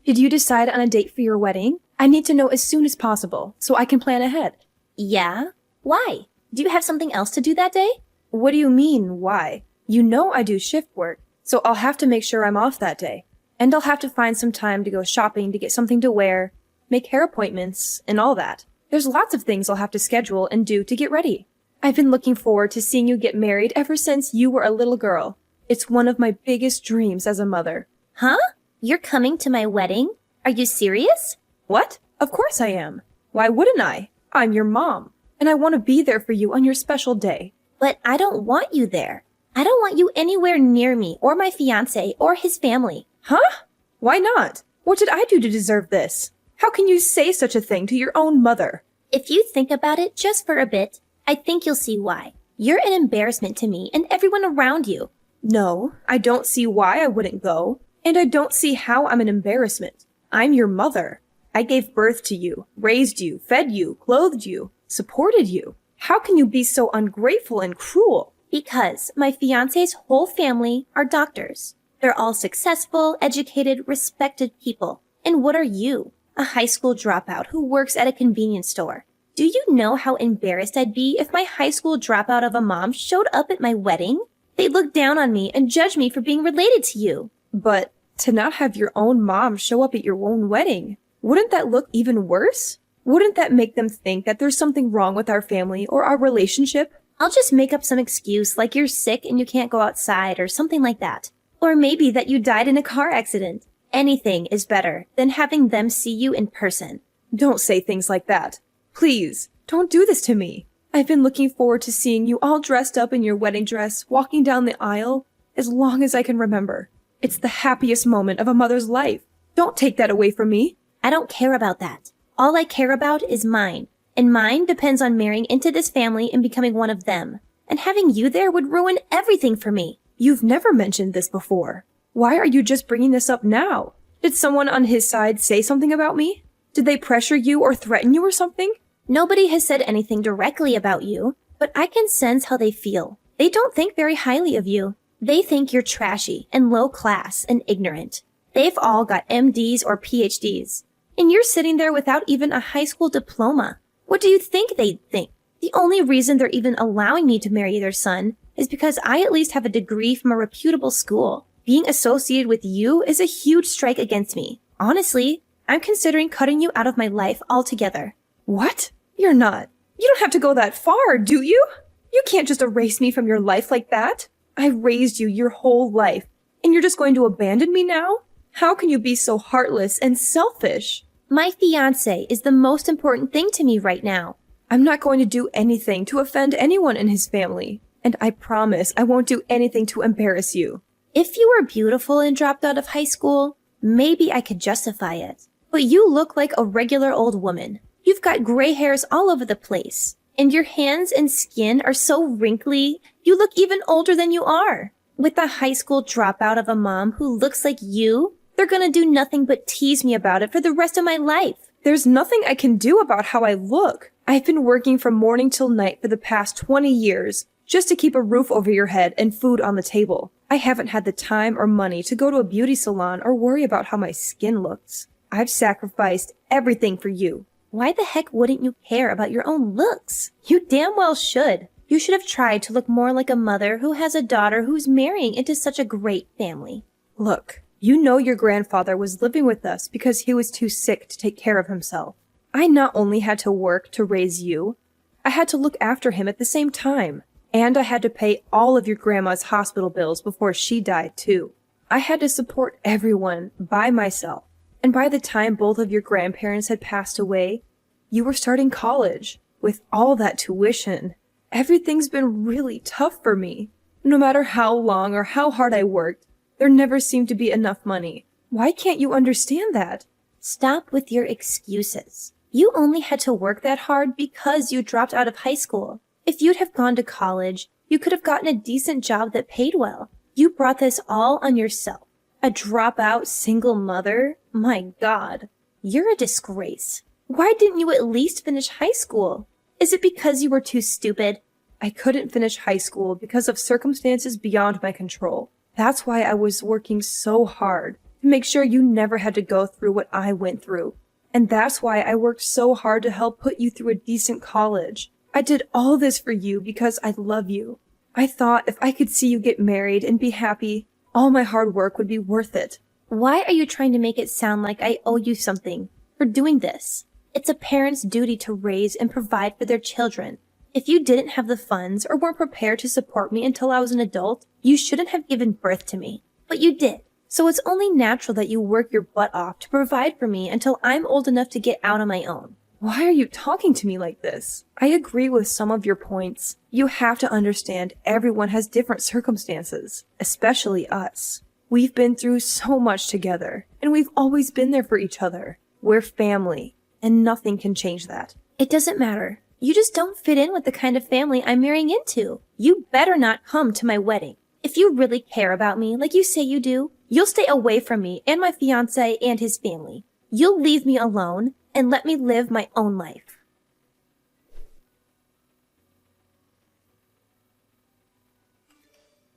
Did you decide on a date for your wedding? I need to know as soon as possible so I can plan ahead. Yeah? Why? Do you have something else to do that day? What do you mean, why? You know I do shift work, so I'll have to make sure I'm off that day. And I'll have to find some time to go shopping to get something to wear, make hair appointments, and all that. There's lots of things I'll have to schedule and do to get ready. I've been looking forward to seeing you get married ever since you were a little girl. It's one of my biggest dreams as a mother. Huh? You're coming to my wedding? Are you serious? What? Of course I am. Why wouldn't I? I'm your mom, and I want to be there for you on your special day. But I don't want you there. I don't want you anywhere near me or my fiancé or his family. Huh? Why not? What did I do to deserve this? How can you say such a thing to your own mother? If you think about it just for a bit, I think you'll see why. You're an embarrassment to me and everyone around you. No, I don't see why I wouldn't go, and I don't see how I'm an embarrassment. I'm your mother. I gave birth to you, raised you, fed you, clothed you, supported you. How can you be so ungrateful and cruel? Because my fiancé's whole family are doctors. They're all successful, educated, respected people. And what are you? A high school dropout who works at a convenience store. Do you know how embarrassed I'd be if my high school dropout of a mom showed up at my wedding? They'd look down on me and judge me for being related to you. But to not have your own mom show up at your own wedding, wouldn't that look even worse? Wouldn't that make them think that there's something wrong with our family or our relationship? I'll just make up some excuse like you're sick and you can't go outside or something like that. Or maybe that you died in a car accident. Anything is better than having them see you in person. Don't say things like that. Please, don't do this to me. I've been looking forward to seeing you all dressed up in your wedding dress, walking down the aisle, as long as I can remember. It's the happiest moment of a mother's life. Don't take that away from me. I don't care about that. All I care about is mine. And mine depends on marrying into this family and becoming one of them. And having you there would ruin everything for me. You've never mentioned this before. Why are you just bringing this up now? Did someone on his side say something about me? Did they pressure you or threaten you or something? Nobody has said anything directly about you, but I can sense how they feel. They don't think very highly of you. They think you're trashy and low class and ignorant. They've all got MDs or PhDs. And you're sitting there without even a high school diploma. What do you think they'd think? The only reason they're even allowing me to marry their son is because I at least have a degree from a reputable school. Being associated with you is a huge strike against me. Honestly, I'm considering cutting you out of my life altogether. What? You're not. You don't have to go that far, do you? You can't just erase me from your life like that. I raised you your whole life, and you're just going to abandon me now? How can you be so heartless and selfish? My fiancé is the most important thing to me right now. I'm not going to do anything to offend anyone in his family, and I promise I won't do anything to embarrass you. If you were beautiful and dropped out of high school, maybe I could justify it. But you look like a regular old woman. You've got gray hairs all over the place, and your hands and skin are so wrinkly, you look even older than you are. With a high school dropout of a mom who looks like you, they're gonna do nothing but tease me about it for the rest of my life. There's nothing I can do about how I look. I've been working from morning till night for the past 20 years just to keep a roof over your head and food on the table. I haven't had the time or money to go to a beauty salon or worry about how my skin looks. I've sacrificed everything for you. Why the heck wouldn't you care about your own looks? You damn well should. You should have tried to look more like a mother who has a daughter who's marrying into such a great family. Look, you know your grandfather was living with us because he was too sick to take care of himself. I not only had to work to raise you, I had to look after him at the same time. And I had to pay all of your grandma's hospital bills before she died, too. I had to support everyone by myself. And by the time both of your grandparents had passed away, you were starting college. With all that tuition, everything's been really tough for me. No matter how long or how hard I worked, there never seemed to be enough money. Why can't you understand that? Stop with your excuses. You only had to work that hard because you dropped out of high school. If you'd have gone to college, you could have gotten a decent job that paid well. You brought this all on yourself. A dropout single mother? My God. You're a disgrace. Why didn't you at least finish high school? Is it because you were too stupid? I couldn't finish high school because of circumstances beyond my control. That's why I was working so hard to make sure you never had to go through what I went through. And that's why I worked so hard to help put you through a decent college. I did all this for you because I love you. I thought if I could see you get married and be happy, all my hard work would be worth it. Why are you trying to make it sound like I owe you something for doing this? It's a parent's duty to raise and provide for their children. If you didn't have the funds or weren't prepared to support me until I was an adult, you shouldn't have given birth to me. But you did. So it's only natural that you work your butt off to provide for me until I'm old enough to get out on my own. Why are you talking to me like this? I agree with some of your points. You have to understand everyone has different circumstances, especially us. We've been through so much together, and we've always been there for each other. We're family, and nothing can change that. It doesn't matter. You just don't fit in with the kind of family I'm marrying into. You better not come to my wedding. If you really care about me like you say you do, you'll stay away from me and my fiancé and his family. You'll leave me alone and let me live my own life.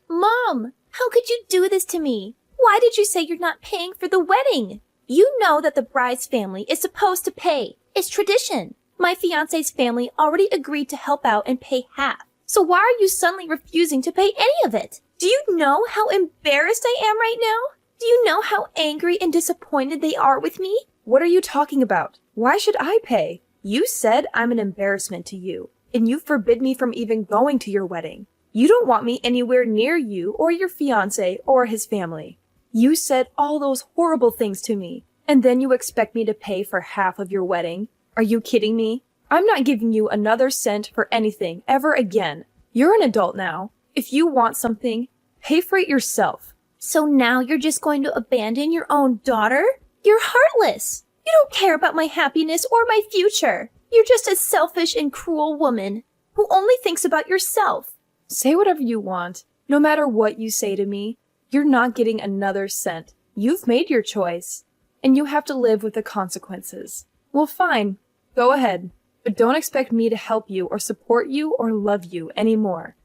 Mom, how could you do this to me? Why did you say you're not paying for the wedding? You know that the bride's family is supposed to pay. It's tradition. My fiancé's family already agreed to help out and pay half. So why are you suddenly refusing to pay any of it? Do you know how embarrassed I am right now? Do you know how angry and disappointed they are with me? What are you talking about? Why should I pay? You said I'm an embarrassment to you, and you forbid me from even going to your wedding. You don't want me anywhere near you or your fiancé or his family. You said all those horrible things to me, and then you expect me to pay for half of your wedding. Are you kidding me? I'm not giving you another cent for anything ever again. You're an adult now. If you want something, pay for it yourself. So now you're just going to abandon your own daughter? You're heartless. You don't care about my happiness or my future. You're just a selfish and cruel woman who only thinks about yourself. Say whatever you want. No matter what you say to me, you're not getting another cent. You've made your choice, and you have to live with the consequences. Well, fine. Go ahead. But don't expect me to help you or support you or love you anymore.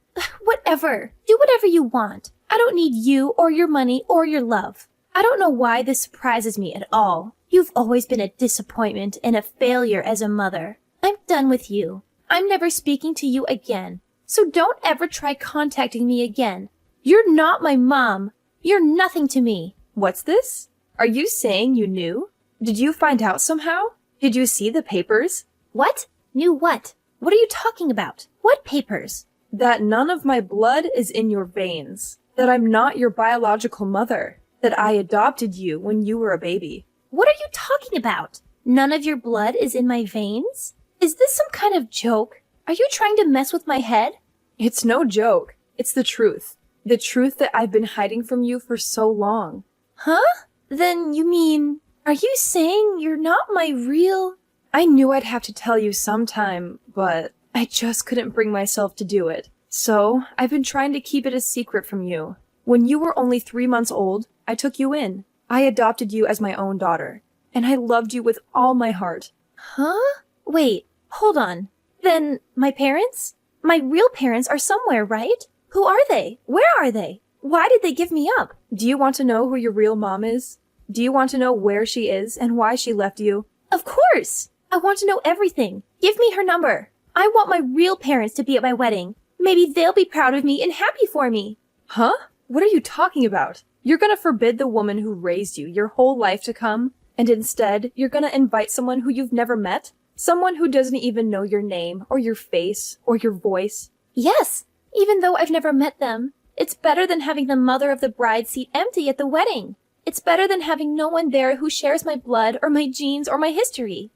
Whatever. Do whatever you want. I don't need you or your money or your love. I don't know why this surprises me at all. You've always been a disappointment and a failure as a mother. I'm done with you. I'm never speaking to you again. So don't ever try contacting me again. You're not my mom. You're nothing to me. What's this? Are you saying you knew? Did you find out somehow? Did you see the papers? What? Knew what? What are you talking about? What papers? That none of my blood is in your veins. That I'm not your biological mother. That I adopted you when you were a baby. What are you talking about? None of your blood is in my veins? Is this some kind of joke? Are you trying to mess with my head? It's no joke. It's the truth. The truth that I've been hiding from you for so long. Huh? Then you mean, are you saying you're not my real... I knew I'd have to tell you sometime, but I just couldn't bring myself to do it. So, I've been trying to keep it a secret from you. When you were only 3 months old, I took you in. I adopted you as my own daughter. And I loved you with all my heart. Huh? Wait, hold on. Then, my parents? My real parents are somewhere, right? Who are they? Where are they? Why did they give me up? Do you want to know who your real mom is? Do you want to know where she is and why she left you? Of course! I want to know everything. Give me her number. I want my real parents to be at my wedding. Maybe they'll be proud of me and happy for me. Huh? What are you talking about? You're gonna forbid the woman who raised you your whole life to come, and instead, you're gonna invite someone who you've never met? Someone who doesn't even know your name, or your face, or your voice? Yes, even though I've never met them. It's better than having the mother of the bride seat empty at the wedding. It's better than having no one there who shares my blood, or my genes, or my history.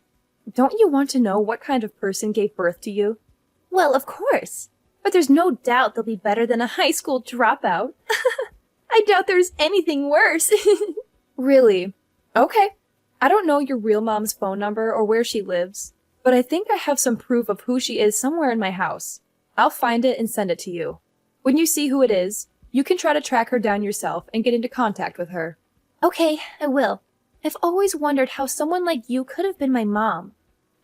Don't you want to know what kind of person gave birth to you? Well, of course. But there's no doubt they'll be better than a high school dropout. I doubt there's anything worse. Really? Okay. I don't know your real mom's phone number or where she lives, but I think I have some proof of who she is somewhere in my house. I'll find it and send it to you. When you see who it is, you can try to track her down yourself and get into contact with her. Okay, I will. I've always wondered how someone like you could have been my mom.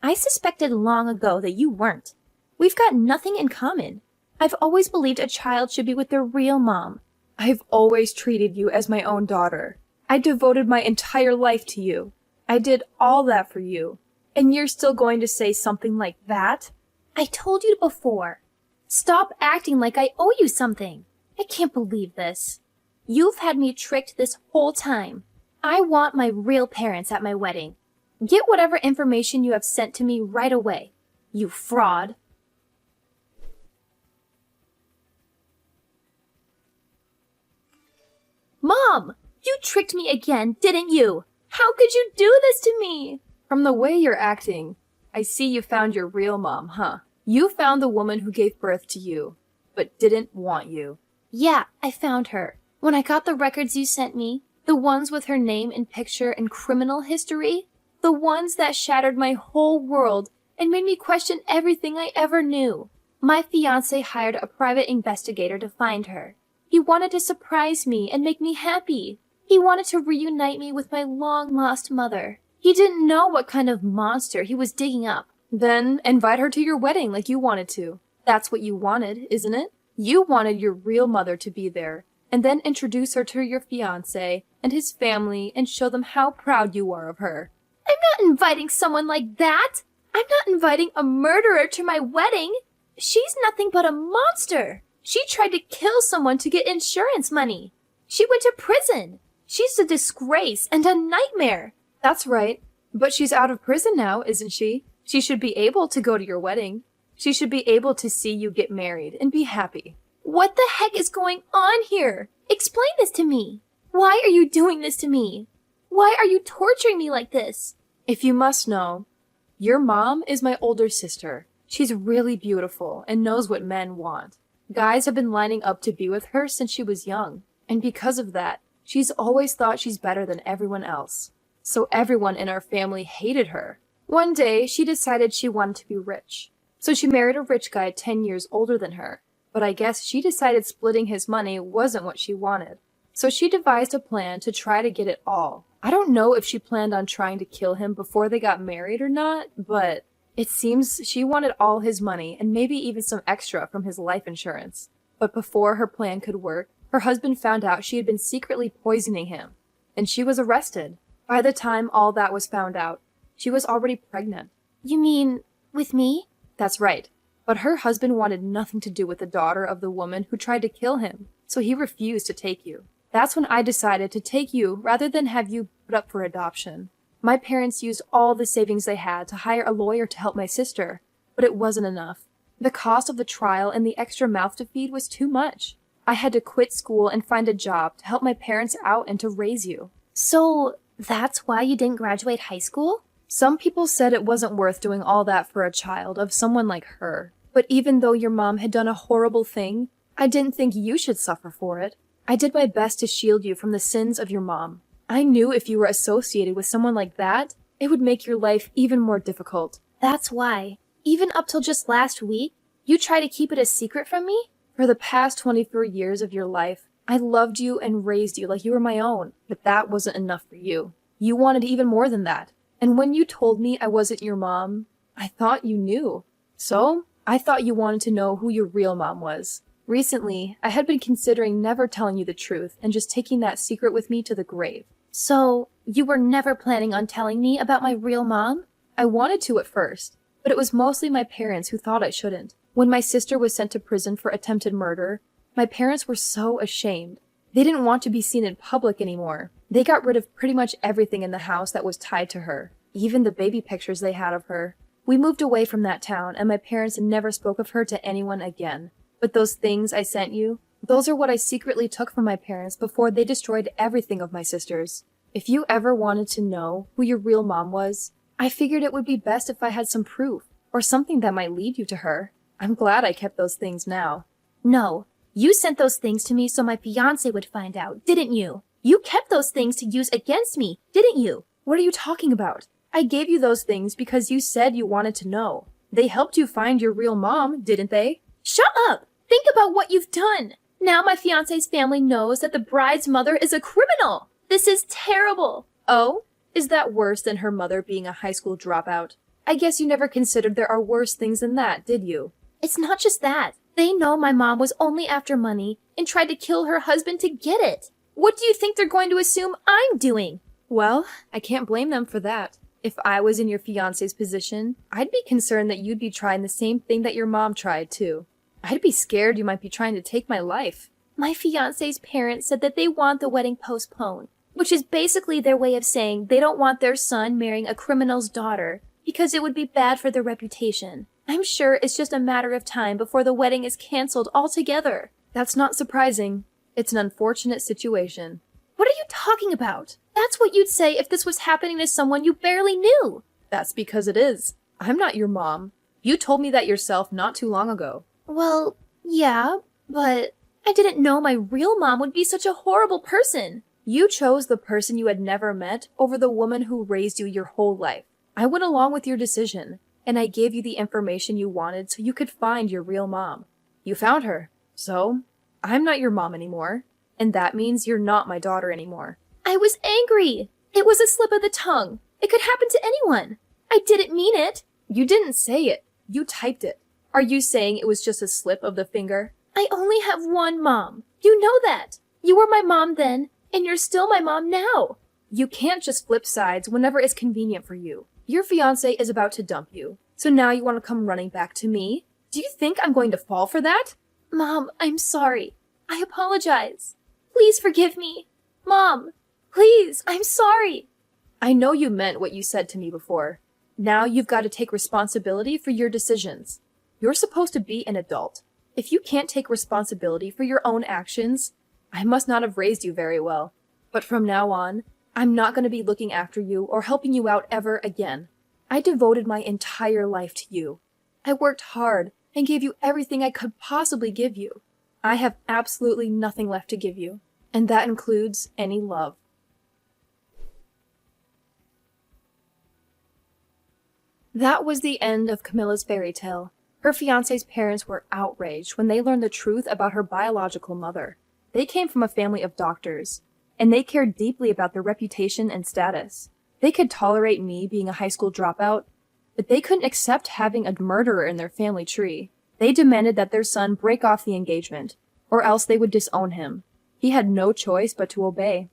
I suspected long ago that you weren't. We've got nothing in common. I've always believed a child should be with their real mom. I've always treated you as my own daughter. I devoted my entire life to you. I did all that for you. And you're still going to say something like that? I told you before. Stop acting like I owe you something. I can't believe this. You've had me tricked this whole time. I want my real parents at my wedding. Get whatever information you have sent to me right away. You fraud. Mom! You tricked me again, didn't you? How could you do this to me? From the way you're acting, I see you found your real mom, huh? You found the woman who gave birth to you, but didn't want you. Yeah, I found her. When I got the records you sent me, the ones with her name and picture and criminal history, the ones that shattered my whole world and made me question everything I ever knew. My fiancé hired a private investigator to find her. He wanted to surprise me and make me happy. He wanted to reunite me with my long-lost mother. He didn't know what kind of monster he was digging up. Then invite her to your wedding like you wanted to. That's what you wanted, isn't it? You wanted your real mother to be there, and then introduce her to your fiancé and his family and show them how proud you are of her. I'm not inviting someone like that. I'm not inviting a murderer to my wedding. She's nothing but a monster. She tried to kill someone to get insurance money. She went to prison. She's a disgrace and a nightmare. That's right. But she's out of prison now, isn't she? She should be able to go to your wedding. She should be able to see you get married and be happy. What the heck is going on here? Explain this to me. Why are you doing this to me? Why are you torturing me like this? If you must know, your mom is my older sister. She's really beautiful and knows what men want. Guys have been lining up to be with her since she was young. And because of that, she's always thought she's better than everyone else. So everyone in our family hated her. One day, she decided she wanted to be rich. So she married a rich guy 10 years older than her. But I guess she decided splitting his money wasn't what she wanted. So she devised a plan to try to get it all. I don't know if she planned on trying to kill him before they got married or not, but it seems she wanted all his money and maybe even some extra from his life insurance. But before her plan could work, her husband found out she had been secretly poisoning him, and she was arrested. By the time all that was found out, she was already pregnant. You mean with me? That's right. But her husband wanted nothing to do with the daughter of the woman who tried to kill him, so he refused to take you. That's when I decided to take you rather than have you put up for adoption. My parents used all the savings they had to hire a lawyer to help my sister, but it wasn't enough. The cost of the trial and the extra mouth to feed was too much. I had to quit school and find a job to help my parents out and to raise you. So that's why you didn't graduate high school? Some people said it wasn't worth doing all that for a child of someone like her. But even though your mom had done a horrible thing, I didn't think you should suffer for it. I did my best to shield you from the sins of your mom. I knew if you were associated with someone like that, it would make your life even more difficult. That's why, even up till just last week, you try to keep it a secret from me? For the past 24 years of your life, I loved you and raised you like you were my own, but that wasn't enough for you. You wanted even more than that. And when you told me I wasn't your mom, I thought you knew. So, I thought you wanted to know who your real mom was. Recently, I had been considering never telling you the truth and just taking that secret with me to the grave. So, you were never planning on telling me about my real mom? I wanted to at first, but it was mostly my parents who thought I shouldn't. When my sister was sent to prison for attempted murder, my parents were so ashamed. They didn't want to be seen in public anymore. They got rid of pretty much everything in the house that was tied to her, even the baby pictures they had of her. We moved away from that town, and my parents never spoke of her to anyone again. But those things I sent you, those are what I secretly took from my parents before they destroyed everything of my sister's. If you ever wanted to know who your real mom was, I figured it would be best if I had some proof, or something that might lead you to her. I'm glad I kept those things now. No, you sent those things to me so my fiancé would find out, didn't you? You kept those things to use against me, didn't you? What are you talking about? I gave you those things because you said you wanted to know. They helped you find your real mom, didn't they? Shut up! Think about what you've done! Now my fiancé's family knows that the bride's mother is a criminal! This is terrible! Oh? Is that worse than her mother being a high school dropout? I guess you never considered there are worse things than that, did you? It's not just that. They know my mom was only after money and tried to kill her husband to get it. What do you think they're going to assume I'm doing? Well, I can't blame them for that. If I was in your fiancé's position, I'd be concerned that you'd be trying the same thing that your mom tried, too. I'd be scared you might be trying to take my life. My fiancé's parents said that they want the wedding postponed, which is basically their way of saying they don't want their son marrying a criminal's daughter because it would be bad for their reputation. I'm sure it's just a matter of time before the wedding is canceled altogether. That's not surprising. It's an unfortunate situation. What are you talking about? That's what you'd say if this was happening to someone you barely knew. That's because it is. I'm not your mom. You told me that yourself not too long ago. Well, yeah, but I didn't know my real mom would be such a horrible person. You chose the person you had never met over the woman who raised you your whole life. I went along with your decision, and I gave you the information you wanted so you could find your real mom. You found her. So, I'm not your mom anymore, and that means you're not my daughter anymore. I was angry. It was a slip of the tongue. It could happen to anyone. I didn't mean it. You didn't say it. You typed it. Are you saying it was just a slip of the finger? I only have one mom. You know that. You were my mom then, and you're still my mom now. You can't just flip sides whenever it's convenient for you. Your fiancé is about to dump you, so now you want to come running back to me? Do you think I'm going to fall for that? Mom, I'm sorry. I apologize. Please forgive me. Mom, please, I'm sorry. I know you meant what you said to me before. Now you've got to take responsibility for your decisions. You're supposed to be an adult. If you can't take responsibility for your own actions, I must not have raised you very well. But from now on, I'm not going to be looking after you or helping you out ever again. I devoted my entire life to you. I worked hard and gave you everything I could possibly give you. I have absolutely nothing left to give you, and that includes any love. That was the end of Camilla's fairy tale. Her fiancé's parents were outraged when they learned the truth about her biological mother. They came from a family of doctors, and they cared deeply about their reputation and status. They could tolerate me being a high school dropout, but they couldn't accept having a murderer in their family tree. They demanded that their son break off the engagement, or else they would disown him. He had no choice but to obey.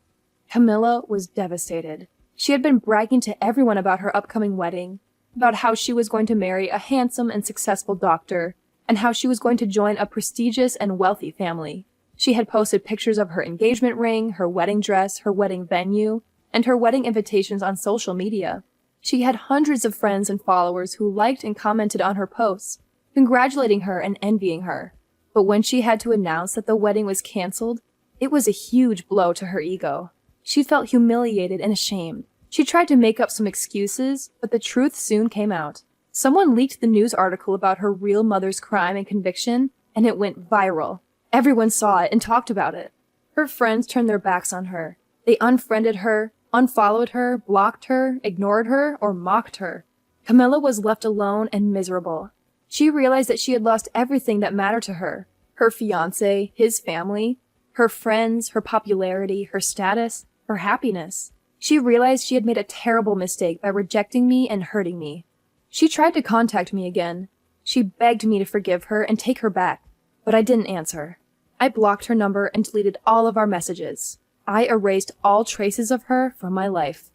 Camilla was devastated. She had been bragging to everyone about her upcoming wedding, about how she was going to marry a handsome and successful doctor, and how she was going to join a prestigious and wealthy family. She had posted pictures of her engagement ring, her wedding dress, her wedding venue, and her wedding invitations on social media. She had hundreds of friends and followers who liked and commented on her posts, congratulating her and envying her. But when she had to announce that the wedding was canceled, it was a huge blow to her ego. She felt humiliated and ashamed. She tried to make up some excuses, but the truth soon came out. Someone leaked the news article about her real mother's crime and conviction, and it went viral. Everyone saw it and talked about it. Her friends turned their backs on her. They unfriended her, unfollowed her, blocked her, ignored her, or mocked her. Camilla was left alone and miserable. She realized that she had lost everything that mattered to her. Her fiancé, his family, her friends, her popularity, her status, her happiness. She realized she had made a terrible mistake by rejecting me and hurting me. She tried to contact me again. She begged me to forgive her and take her back, but I didn't answer. I blocked her number and deleted all of our messages. I erased all traces of her from my life.